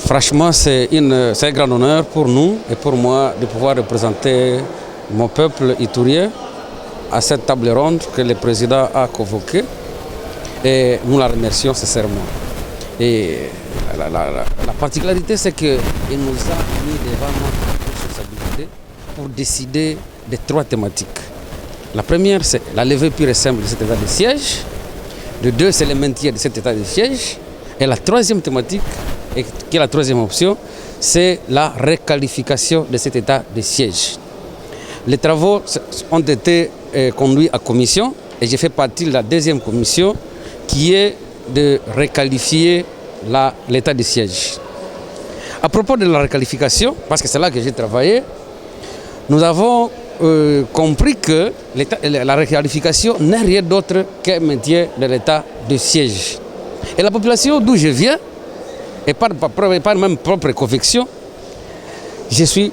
Franchement, c'est un grand honneur pour nous et pour moi de pouvoir représenter mon peuple iturien à cette table ronde que le président a convoquée. Et nous la remercions sincèrement. Et la particularité, c'est qu'il nous a mis devant notre responsabilité pour décider des 3 thématiques. La première, c'est la levée pure et simple de cet état de siège. Le 2, c'est le maintien de cet état de siège. Et la 3e thématique, et qui est la 3e option, c'est la requalification de cet état de siège. Les travaux ont été conduits à commission et j'ai fait partie de la 2e commission qui est de requalifier l'état de siège. À propos de la requalification, parce que c'est là que j'ai travaillé, nous avons compris que la requalification n'est rien d'autre qu'un maintien de l'état de siège. Et la population d'où je viens, et par ma propre conviction, je suis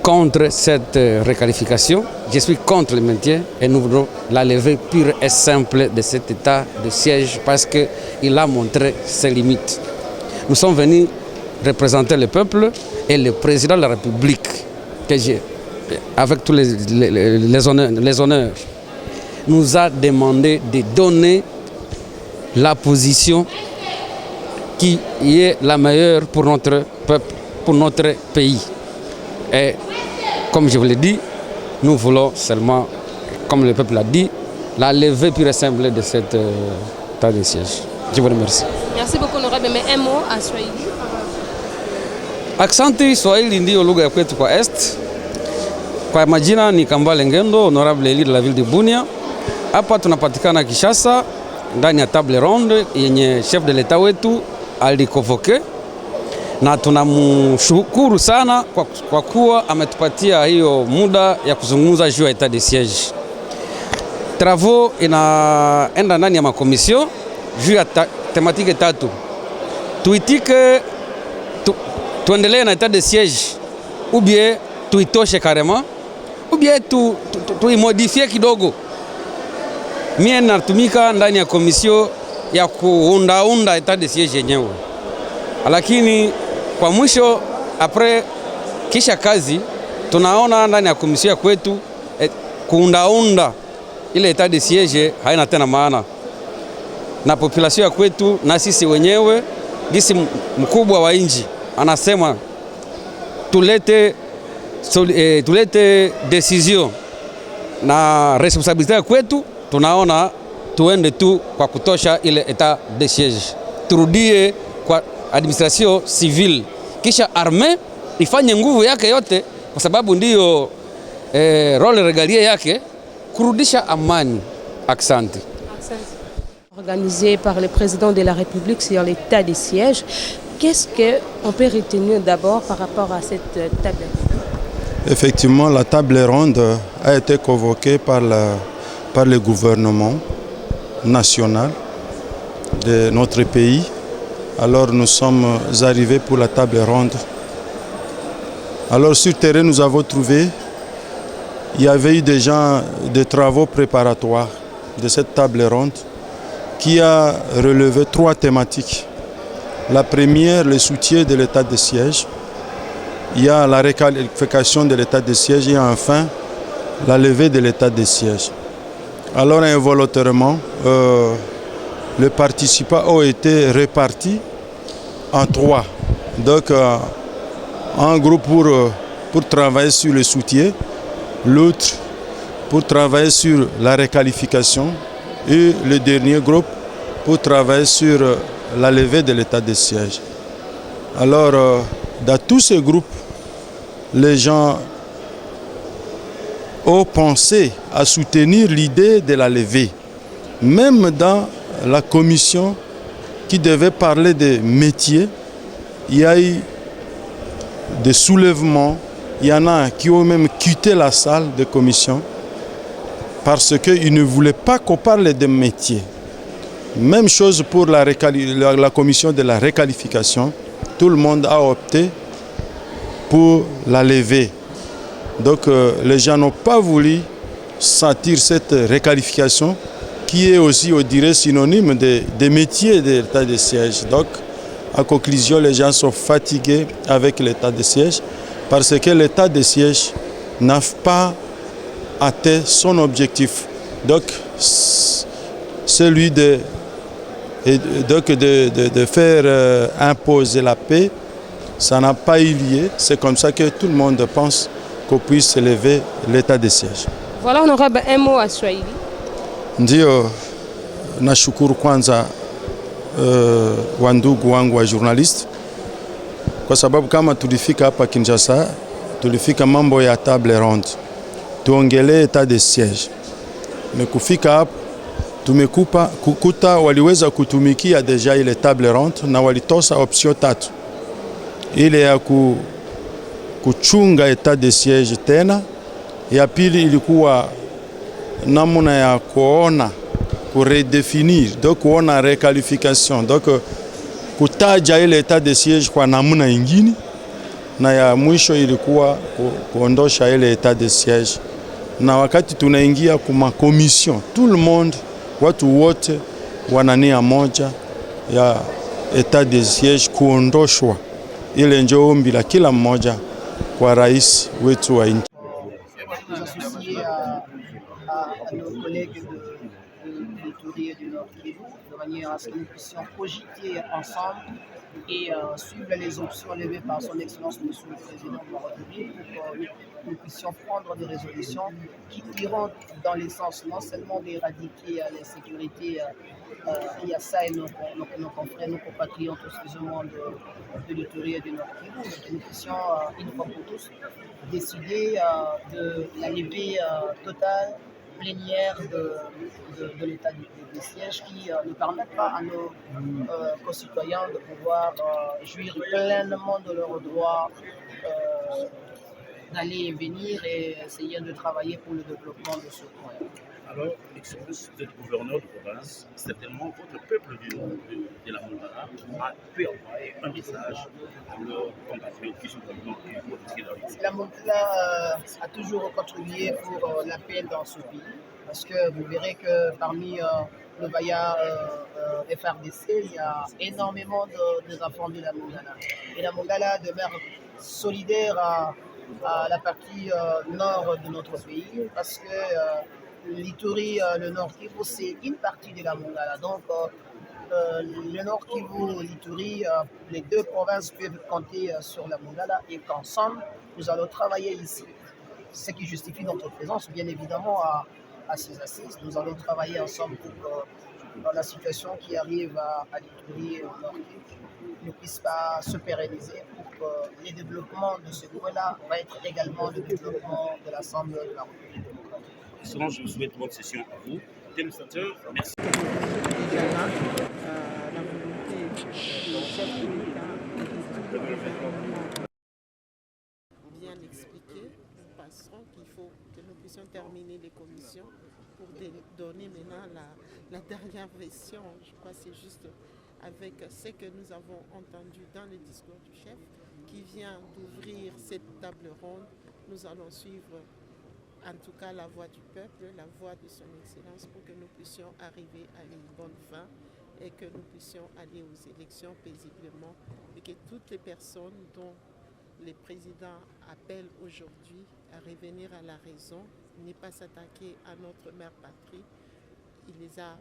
contre cette requalification, je suis contre le maintien et nous voulons la levée pure et simple de cet état de siège parce qu'il a montré ses limites. Nous sommes venus représenter le peuple et le président de la République, que j'ai, avec tous les honneurs, nous a demandé de donner la position qui est la meilleure pour notre peuple, pour notre pays. Et comme je vous l'ai dit, nous voulons seulement, comme le peuple l'a dit, la levée pure et simple de cet état de siège. Je vous remercie. Merci beaucoup, honorable. Mais un mot à Swahili. Aksanti, Swahili ndio lugha ya kwetu kwa Est. Kwa majina ni Kambale Ngendo, honorable élu de la ville de Bunia. Hapa tunapatikana Kinshasa ndani ya table ronde yenye chef de l'etat wetu alikovoke, na tunamshukuru sana kwa kuwa ametupatia hiyo muda ya kuzungumza juu ya etat de siège. Travaux inaenda ndani ya makomisio juu ya tematike 3. Tuitike tuendelee na etat de siège ou bien tuitoshe carrément ou bien tuimodifie kidogo. Mie natumika ndani ya komisio ya kuunda etat de siège yenyewe. Lakini kwa mwisho apres kisha kazi tunaona ndani ya komisio ya kwetu kuunda ile etat de siège haina tena maana. Na population ya kwetu na sisi wenyewe gisi mkubwa wa inji anasema tulete decision na responsabilité ya kwetu, tunaona tuende tu kwa kutosha ile etat de siège. Turudie kwa administration civile, kisha arme ifanye nguvu yake yote, kwa sababu ndiyo role regalie yake kurudisha amani. Aksanti. Organisé par le président de la République sur l'état de siège, qu'est-ce qu'on peut retenir d'abord par rapport à cette table? Effectivement, la table ronde a été convoquée par le gouvernement national de notre pays. Alors nous sommes arrivés pour la table ronde. Alors sur terrain, nous avons trouvé, il y avait eu déjà des travaux préparatoires de cette table ronde qui a relevé 3 thématiques. La première, le soutien de l'état de siège. Il y a la requalification de l'état de siège et enfin la levée de l'état de siège. Alors involontairement, les participants ont été répartis en 3. Donc un groupe pour travailler sur le soutien, l'autre pour travailler sur la requalification et le dernier groupe pour travailler sur la levée de l'état de siège. Alors dans tous ces groupes, les gens ont pensé à soutenir l'idée de la levée. Même dans la commission qui devait parler des métiers, il y a eu des soulèvements. Il y en a qui ont même quitté la salle de commission parce qu'ils ne voulaient pas qu'on parle des métiers. Même chose pour la commission de la requalification. Tout le monde a opté pour la levée. Donc les gens n'ont pas voulu sentir cette requalification qui est aussi, on dirait, synonyme des métiers de l'état de siège. Donc À conclusion, les gens sont fatigués avec l'état de siège parce que l'état de siège n'a pas atteint son objectif. Donc, celui de faire imposer la paix, ça n'a pas eu lieu. C'est comme ça que tout le monde pense qu'on puisse lever l'état de siège. Voilà, honorable, un mot à Swahili. Ndio, nashukuru kwanza wandugu wangu wa journalist kwa sababu kama tulifika hapa Kinshasa, tulifika mambo ya table ronde, tuongelee etat de siège. Mekufika hapa kukuta waliweza kutumikia deja ile table ronde na walitosa option tatu, ile ya kuchunga etat de siège tena, ya pili ilikuwa namna ya kuona kuredefinir, donc kuona requalification, donc kutaja ile etat de siège kwa namna ingine, na ya mwisho ilikuwa kuondosha ile etat de siège. Na wakati tunaingia kuma commission, tout le monde, watu wote wanania moja ya etat de siège kuondoshwa. Ile ndio ombi la kila mmoja kwa rais wetu wa nchi. À nos collègues de l'Ituri et du Nord Kivu, de manière à ce que nous puissions cogiter ensemble et suivre les options levées par son Excellence Monsieur le Président de la République pour que nous puissions prendre des résolutions qui iront dans le sens non seulement d'éradiquer l'insécurité Yassa et nos confrères, nos compatriotes, excusez-moi, de l'Ituri et du Nord Kivu, mais que nous puissions, une fois pour tous, décider de la levée totale, plénière de l'état de siège qui ne permettent pas à nos concitoyens de pouvoir jouir pleinement de leurs droits d'aller et venir et essayer de travailler pour le développement de ce coin. Alors, Excellence, vous êtes gouverneur de province, certainement votre peuple de la Mongala peut envoyer un message à leurs compatriotes qui sont dans le La Mongala a toujours contribué pour la paix dans ce pays, parce que vous verrez que parmi le Baya FRDC, il y a énormément enfants de la Mongala. Et la Mongala demeure solidaire à la partie nord de notre pays, parce que l'Ituri, le Nord Kivu, c'est une partie de la Mongala. Donc, le Nord Kivu, l'Ituri, les deux provinces peuvent compter sur la Mongala et qu'ensemble, nous allons travailler ici. Ce qui justifie notre présence, bien évidemment, à ces assises. Nous allons travailler ensemble pour dans la situation qui arrive à l'Ituri et au Nord Kivu ne puisse pas se pérenniser pour que le développement de ce coin-là va être également le développement de l'ensemble de la République. Sinon, je vous souhaite bonne session à vous. Téléspectateurs, merci. La volonté du chef de l'État bien expliqué, nous penserons qu'il faut que nous puissions terminer les commissions pour donner maintenant la dernière version. Je crois que c'est juste avec ce que nous avons entendu dans le discours du chef qui vient d'ouvrir cette table ronde. Nous allons suivre en tout cas la voix du peuple, la voix de son Excellence pour que nous puissions arriver à une bonne fin et que nous puissions aller aux élections paisiblement et que toutes les personnes dont le président appelle aujourd'hui à revenir à la raison, ne pas s'attaquer à notre mère patrie. Il les a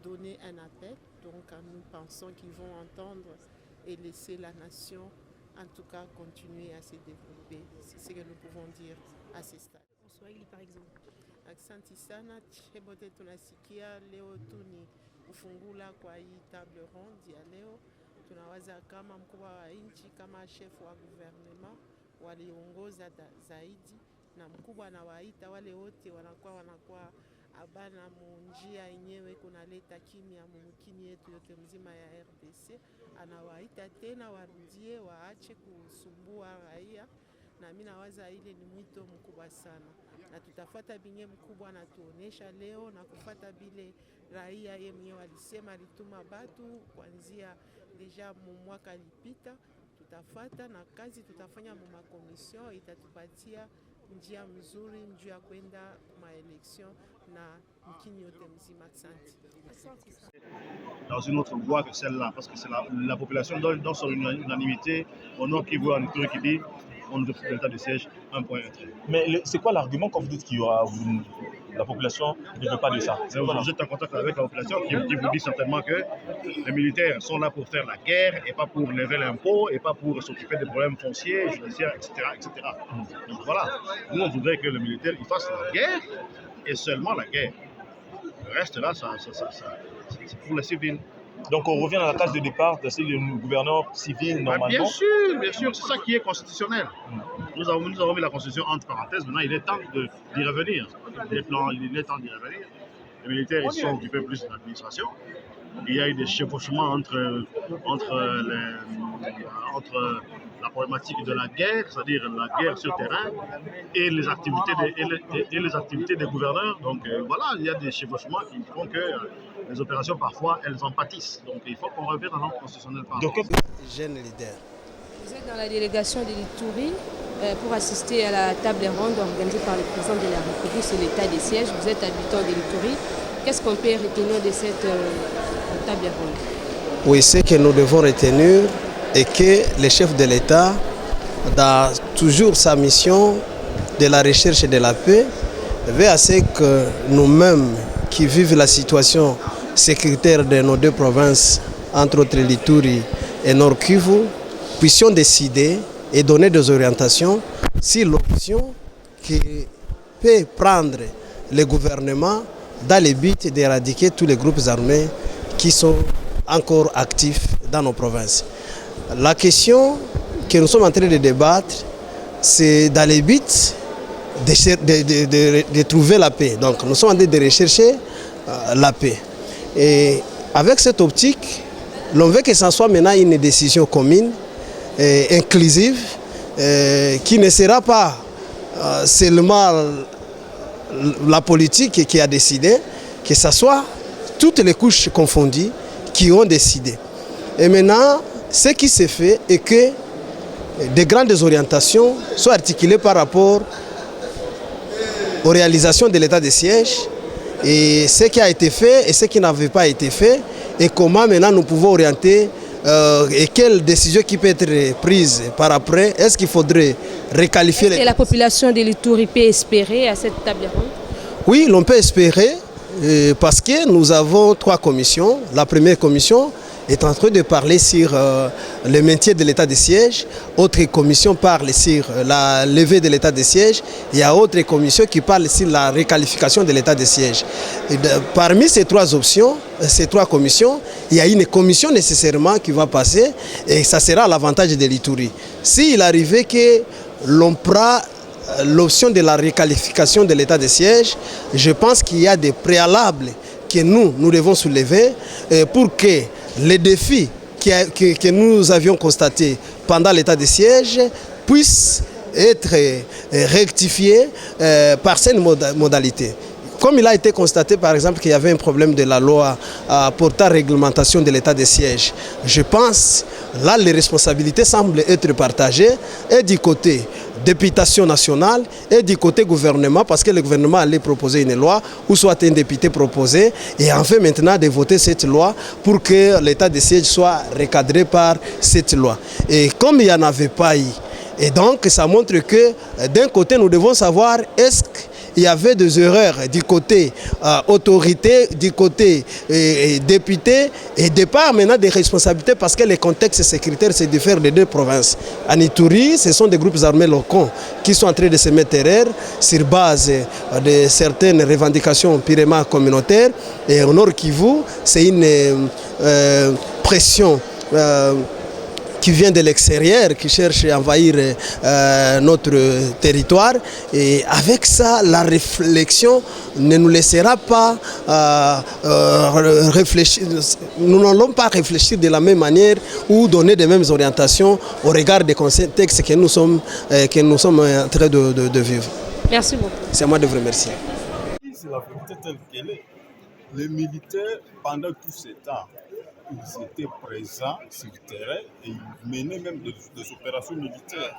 donné un appel, donc nous pensons qu'ils vont entendre et laisser la nation en tout cas continuer à se développer. C'est ce que nous pouvons dire à ce stade. Swahili par exemple. Asante sana Chebote, tunasikia leo tu ni kufungula kwa hii table ronde ya leo. Tunawaza kama mkubwa wa nchi kama chef wa gouvernement waliongoza zaidi, na mkubwa anawaita wale wote wanakuwa abana munjia yenyewe kunaleta kimya mumkini yetu yote mzima ya RDC. Anawaita tena warudie, waache kusumbua raia, na mimi nawaza ile ni mwito mkubwa sana, na tutafuata binye mkubwa anatuonesha leo na kufuata bile raia yeye mwenyewe alisema alituma batu kuanzia deja mwaka lipita. Tutafuata na kazi tutafanya mu makomision itatupatia njia mzuri juu ya kwenda maelection na mkini yote mzima. Asante. Dans une autre voie que celle-là, parce que c'est la population dans son unanimité au Nord Kivu en Ituri qui dit on ne veut plus l'état de siège, un point un trait. Mais c'est quoi l'argument quand vous dites qu'il y aura la population ne veut pas de ça? Vous êtes en contact avec la population qui vous dit certainement que les militaires sont là pour faire la guerre et pas pour lever l'impôt et pas pour s'occuper des problèmes fonciers, judiciaires, etc. Donc voilà, nous on voudrait que les militaires ils fassent la guerre et seulement la guerre. Le reste là, c'est pour les civils. Donc on revient à la case de départ, c'est le gouverneur civil normalement. Bien sûr, c'est ça qui est constitutionnel. Nous avons mis la constitution entre parenthèses, maintenant il est temps d'y revenir. Il est temps d'y revenir. Les militaires ils sont occupés plus de l'administration. Il y a eu des chevauchements entre la problématique de la guerre, c'est-à-dire la guerre sur terrain, et les activités des gouverneurs. Donc voilà, il y a des chevauchements qui font que les opérations, parfois, elles en pâtissent. Donc il faut qu'on revienne à l'ordre constitutionnel. Jeune leader. Vous êtes dans la délégation de l'Ituri pour assister à la table ronde organisée par le président de la République sur l'état des sièges. Vous êtes habitant de l'Ituri. Qu'est-ce qu'on peut retenir de cette table ronde? Oui, ce que nous devons retenir est que le chef de l'État, dans toujours sa mission de la recherche de la paix, veut à ce que nous-mêmes qui vivons la situation sécuritaire de nos deux provinces, entre autres l'Ituri et Nord Kivu, puissions décider et donner des orientations sur l'option qui peut prendre le gouvernement dans le but d'éradiquer tous les groupes armés qui sont encore actifs dans nos provinces. La question que nous sommes en train de débattre, c'est dans le but de trouver la paix. Donc nous sommes en train de rechercher la paix. Et avec cette optique, l'on veut que ça soit maintenant une décision commune, inclusive, qui ne sera pas seulement la politique qui a décidé, que ce soit toutes les couches confondues qui ont décidé. Et maintenant, ce qui s'est fait est que de grandes orientations soient articulées par rapport aux réalisations de l'état de siège et ce qui a été fait et ce qui n'avait pas été fait et comment maintenant nous pouvons orienter et quelle décision qui peut être prise par après. Est-ce qu'il faudrait requalifier Et la population de l'Ituri peut espérer à cette table ronde? Oui, l'on peut espérer parce que nous avons 3 commissions. La première commission est en train de parler sur le maintien de l'état de siège. Autre commission parle sur la levée de l'état de siège. Il y a autre commission qui parle sur la requalification de l'état de siège. Parmi ces 3 options, ces 3 commissions, il y a une commission nécessairement qui va passer et ça sera à l'avantage de l'Ituri. S'il arrivait que l'on prend l'option de la requalification de l'état de siège, je pense qu'il y a des préalables que nous devons soulever pour que les défis que nous avions constatés pendant l'état de siège puissent être rectifiés par cette modalité. Comme il a été constaté par exemple qu'il y avait un problème de la loi portant réglementation de l'état de siège, je pense là les responsabilités semblent être partagées et du côté députation nationale et du côté gouvernement parce que le gouvernement allait proposer une loi ou soit un député proposé et enfin maintenant de voter cette loi pour que l'état de siège soit recadré par cette loi. Et comme il n'y en avait pas eu, et donc ça montre que d'un côté nous devons savoir est-ce qu'il y avait des erreurs du côté autorité, du côté député et de part maintenant des responsabilités parce que le contexte sécuritaire se diffère des 2 provinces. En Ituri, ce sont des groupes armés locaux qui sont en train de se mettre terreur sur base de certaines revendications purement communautaires et au Nord Kivu, c'est une pression qui vient de l'extérieur, qui cherche à envahir notre territoire. Et avec ça, la réflexion ne nous laissera pas réfléchir. Nous n'allons pas réfléchir de la même manière ou donner les mêmes orientations au regard des contextes que nous sommes en train de vivre. Merci beaucoup. C'est à moi de vous remercier. C'est la vérité telle qu'elle est. Les militaires, pendant tout ce temps, ils étaient présents sur le terrain et ils menaient même des opérations militaires.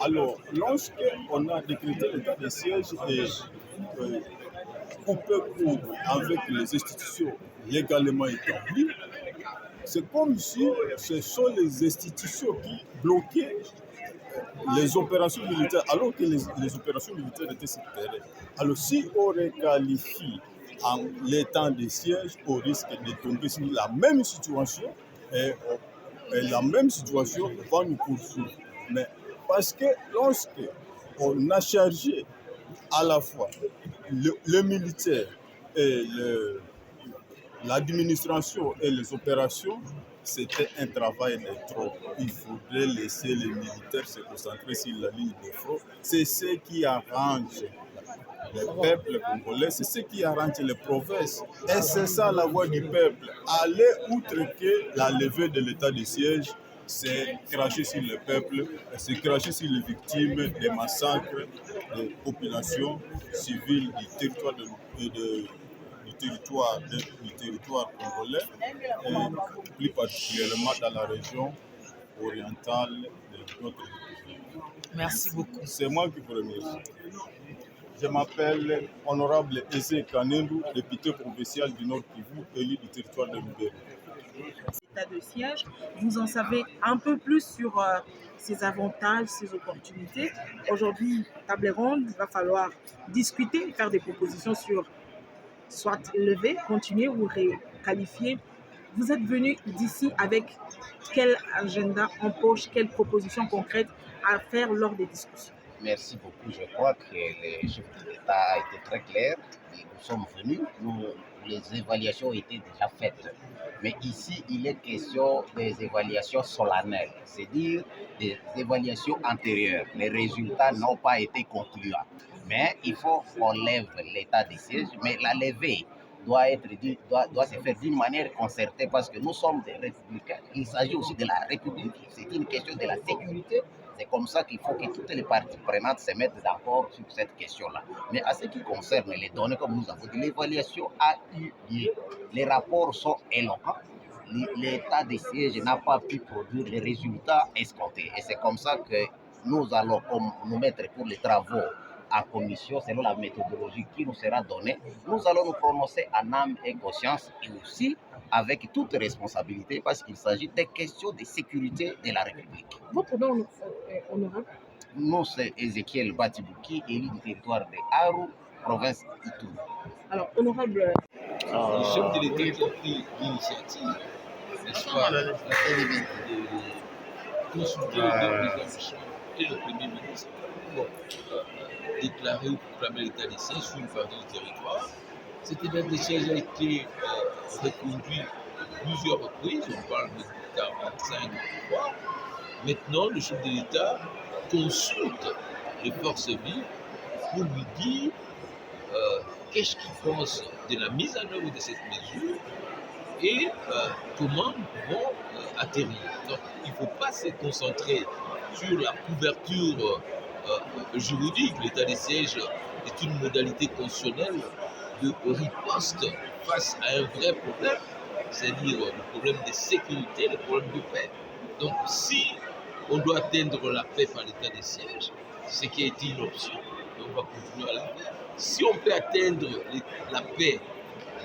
Alors, lorsqu'on a décrété l'état de siège et coupé court avec les institutions légalement établies, c'est comme si ce sont les institutions qui bloquaient les opérations militaires, alors que les opérations militaires étaient sur le terrain. Alors, si on requalifie en l'état de siège, on risque de tomber sur la même situation et la même situation va nous poursuivre. Mais parce que lorsqu'on a chargé à la fois le militaire et l'administration et les opérations, c'était un travail de trop. Il faudrait laisser les militaires se concentrer sur la ligne de front. C'est ce qui arrange le peuple congolais, c'est ce qui arrange les provinces. Et c'est ça la voix du peuple. Aller outre que la levée de l'état de siège, c'est cracher sur le peuple, c'est cracher sur les victimes des massacres des populations civiles du territoire du territoire congolais, et plus particulièrement dans la région orientale de notre pays. Merci beaucoup. C'est moi qui vous remercie. Je m'appelle Honorable Eze Kanendu, député provincial du Nord Kivu, élu du territoire de Lubero. État de siège, vous en savez un peu plus sur ses avantages, ses opportunités. Aujourd'hui, table ronde, il va falloir discuter, faire des propositions sur soit lever, continuer ou réqualifier. Vous êtes venu d'ici avec quel agenda en poche, quelles propositions concrètes à faire lors des discussions? Merci beaucoup. Je crois que le chef de l'État a été très clair. Nous sommes venus, les évaluations étaient déjà faites. Mais ici, il est question des évaluations solennelles, c'est-à-dire des évaluations antérieures. Les résultats n'ont pas été concluants. Mais il faut qu'on lève l'état de siège, mais la levée doit se faire d'une manière concertée parce que nous sommes des républicains. Il s'agit aussi de la République. C'est une question de la sécurité. C'est comme ça qu'il faut que toutes les parties prenantes se mettent d'accord sur cette question-là. Mais à ce qui concerne les données, comme nous avons dit, l'évaluation a eu lieu. Les rapports sont éloquents. L'état de siège n'a pas pu produire les résultats escomptés. Et c'est comme ça que nous allons nous mettre pour les travaux en commission, selon la méthodologie qui nous sera donnée. Nous allons nous prononcer en âme et conscience et aussi avec toute responsabilité parce qu'il s'agit des questions de sécurité de la République. Votre nom, honorable? Nous, c'est Ézéchiel Batibouki, élu du territoire de Aru, province Ituri. Alors, honorable... Le chef de l'État qui a pris l'initiative, n'est-ce pas, de consulter le président et le Premier ministre pour déclarer ou proclamer l'état de siège sur une partie du territoire. Cet état de siège a été reconduit plusieurs reprises, on parle de 45 fois. Maintenant, le chef de l'État consulte les forces vives pour lui dire qu'est-ce qu'il pense de la mise en œuvre de cette mesure et comment nous pouvons atterrir. Donc, il ne faut pas se concentrer sur la couverture juridique. L'état de siège est une modalité constitutionnelle de riposte face à un vrai problème, c'est-à-dire le problème de sécurité, le problème de paix. Donc, si on doit atteindre la paix par l'état de siège, ce qui a été une option, on va continuer à la faire. Si on peut atteindre la paix,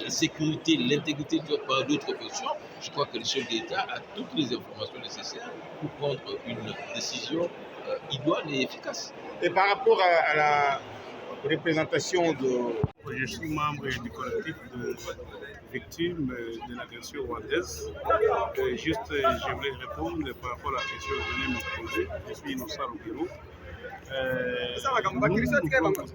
la sécurité, l'intégrité par d'autres options, je crois que le chef d'État a toutes les informations nécessaires pour prendre une décision idoine et efficace. Et par rapport à la représentation de... Je suis membre du collectif de victimes de l'agression rwandaise. Juste, je voulais répondre par rapport à la question que vous venez me poser. Je suis innocent au bureau. Nous pouvons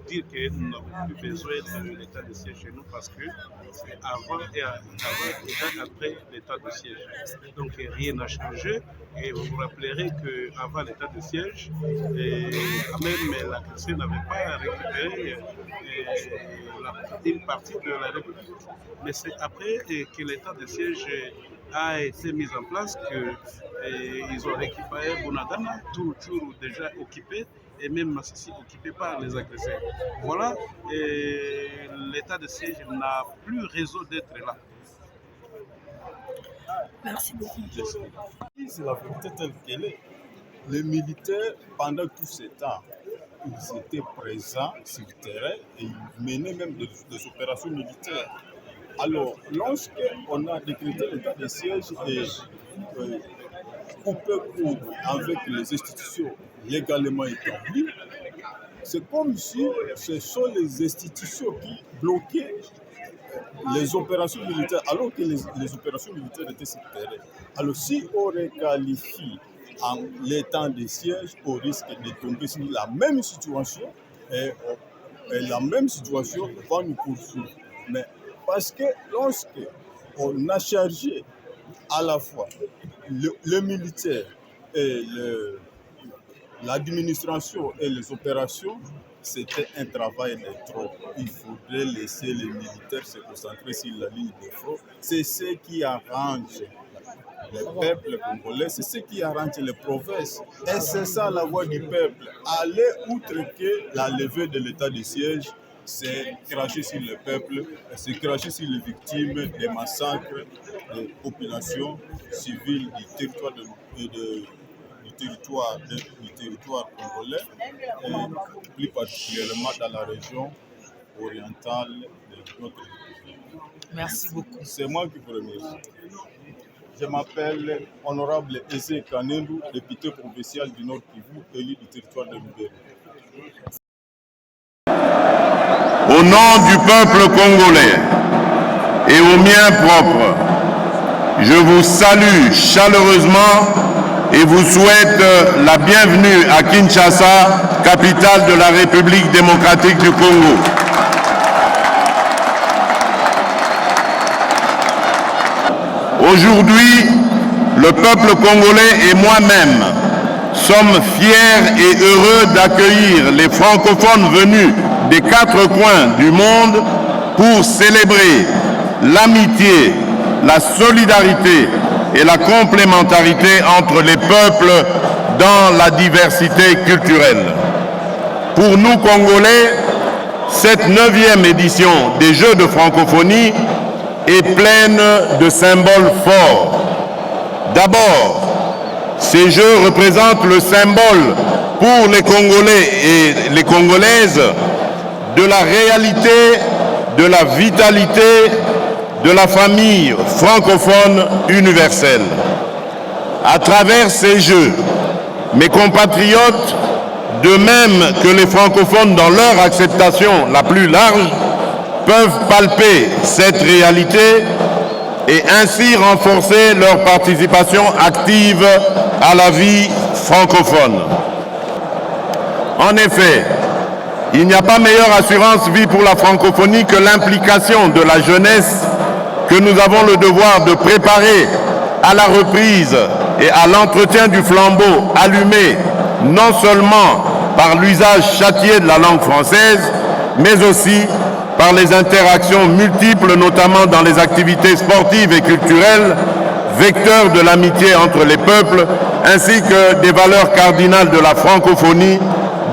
dire que nous n'avons plus besoin de l'état de siège chez nous parce que c'est avant et après l'état de siège. Donc rien n'a changé et vous vous rappellerez qu'avant l'état de siège, même la CNC n'avait pas récupéré une partie de la République. Mais c'est après que l'état de siège a été mis en place qu'ils ont récupéré Bunagana, toujours déjà occupé, et même Massissi occupé par les agresseurs. Voilà, et l'état de siège n'a plus raison d'être là. Merci beaucoup. C'est la vérité telle qu'elle est. les militaires, pendant tout ce temps, ils étaient présents sur le terrain et ils menaient même des opérations militaires. Alors, lorsqu'on a décrété l'état de siège et coupé court avec les institutions légalement établies, c'est comme si ce sont les institutions qui bloquaient les opérations militaires, alors que les opérations militaires étaient sur le terrain. Alors, si on requalifie en l'état de siège, on risque de tomber sur la même situation et la même situation va nous poursuivre. Mais parce que lorsqu'on a chargé à la fois le militaire et l'administration et les opérations, c'était un travail de trop. Il faudrait laisser les militaires se concentrer sur la ligne de front. C'est ce qui arrange le peuple congolais, c'est ce qui arrange les provinces. Et c'est ça la voix du peuple. Aller outre que la levée de l'état de siège, c'est cracher sur le peuple, c'est cracher sur les victimes des massacres des populations civiles du territoire du territoire congolais, et plus particulièrement dans la région orientale de notre pays. Merci beaucoup. C'est moi qui vous remercie. Je m'appelle Honorable Eze Kanendu, député provincial du Nord Kivu, élu du territoire de Lubero. Au nom du peuple congolais et au mien propre, je vous salue chaleureusement et vous souhaite la bienvenue à Kinshasa, capitale de la République démocratique du Congo. Aujourd'hui, le peuple congolais et moi-même sommes fiers et heureux d'accueillir les francophones venus des 4 coins du monde pour célébrer l'amitié, la solidarité et la complémentarité entre les peuples dans la diversité culturelle. Pour nous, Congolais, cette 9e édition des Jeux de francophonie est pleine de symboles forts. D'abord, ces Jeux représentent le symbole pour les Congolais et les Congolaises de la réalité, de la vitalité de la famille francophone universelle. À travers ces Jeux, mes compatriotes, de même que les francophones dans leur acceptation la plus large, peuvent palper cette réalité et ainsi renforcer leur participation active à la vie francophone. En effet, il n'y a pas meilleure assurance vie pour la francophonie que l'implication de la jeunesse que nous avons le devoir de préparer à la reprise et à l'entretien du flambeau allumé non seulement par l'usage châtié de la langue française, mais aussi par les interactions multiples, notamment dans les activités sportives et culturelles, vecteurs de l'amitié entre les peuples, ainsi que des valeurs cardinales de la francophonie,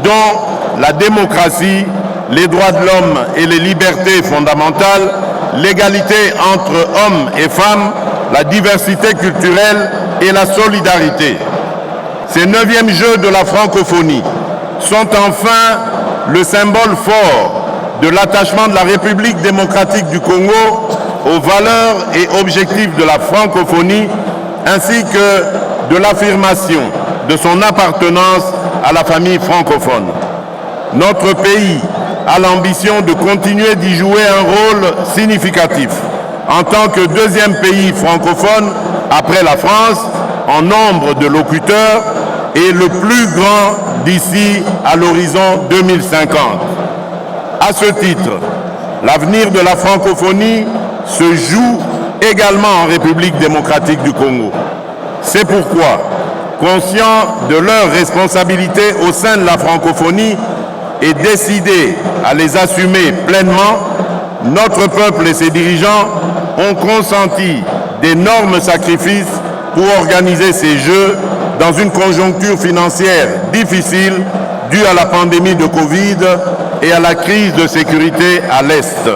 dont la démocratie, les droits de l'homme et les libertés fondamentales, l'égalité entre hommes et femmes, la diversité culturelle et la solidarité. Ces 9e Jeux de la francophonie sont enfin le symbole fort de l'attachement de la République démocratique du Congo aux valeurs et objectifs de la francophonie, ainsi que de l'affirmation de son appartenance à la famille francophone. Notre pays a l'ambition de continuer d'y jouer un rôle significatif en tant que 2e pays francophone après la France en nombre de locuteurs et le plus grand d'ici à l'horizon 2050. À ce titre, l'avenir de la francophonie se joue également en République démocratique du Congo. C'est pourquoi, conscient de leurs responsabilités au sein de la francophonie et décidé à les assumer pleinement, notre peuple et ses dirigeants ont consenti d'énormes sacrifices pour organiser ces Jeux dans une conjoncture financière difficile due à la pandémie de Covid et à la crise de sécurité à l'Est.